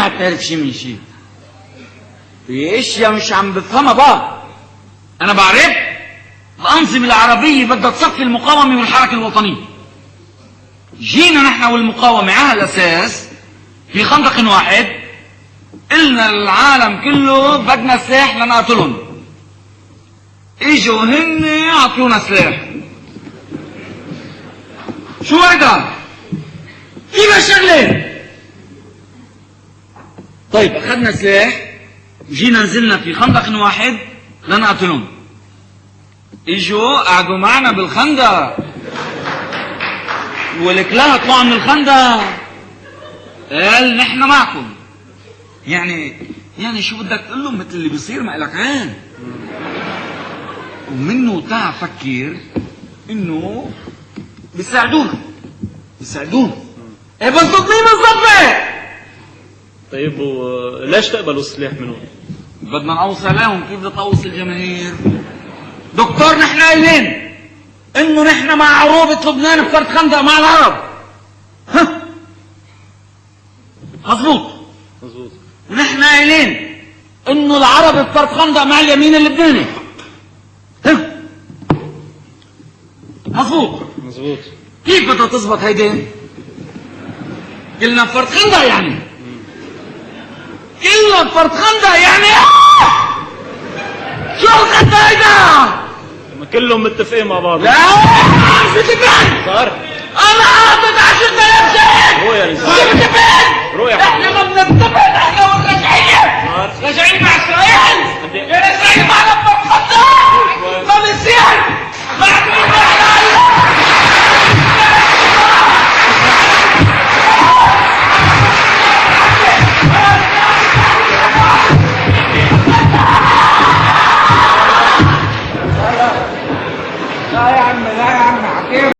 ما هتعرف شي من شي. في اشياء مش عم بفهمها بقى. انا بعرف الانظمه العربيه بدها تصفي المقاومه والحركه الوطنيه. جينا نحن والمقاومه على الاساس في خندق واحد، قلنا للعالم كله بدنا سلاح لنقاتلهم. اجوا هن اعطونا سلاح. شو هيدا؟ كيف هالشغله؟ طيب اخذنا سلاح، جينا نزلنا في خندق واحد لنقاتلهم. اجوا قعدوا معنا بالخندق، والكلاه طلعوا من الخندق قال نحن معكم. يعني شو بدك تقول لهم؟ مثل اللي بيصير ما لك عين. ومنه تعا فكر انه بيساعدونا. ايه بالضبط بالضبط. طيب وليش تقبلوا السلاح منهم؟ بدنا نقوص عليهم. كيف بدنا نقوص الجماهير؟ دكتور نحن قايلين انه نحن مع عروبة لبنان بفرد خندق مع العرب. ها مظبوط. ونحن قايلين انه العرب بفرد خندق مع اليمين اللبناني. ها مظبوط. كيف بدها تزبط هيدي؟ قلنا بفرد خندق يعني. كلنا بفرد خندق يعني. شو الخندق هيدا؟ كلهم متفقين مع بعض. لا شو تبين؟ صار انا حاطط 10,000 شيء. رؤيا شو تبين؟ رؤيا. احنا ما بنتفق، احنا والرجعيه راجعين مع اسرائيل. اسرائيل معنا بفرد خندق. ما بيصير. بعد لا يا عم حكيم.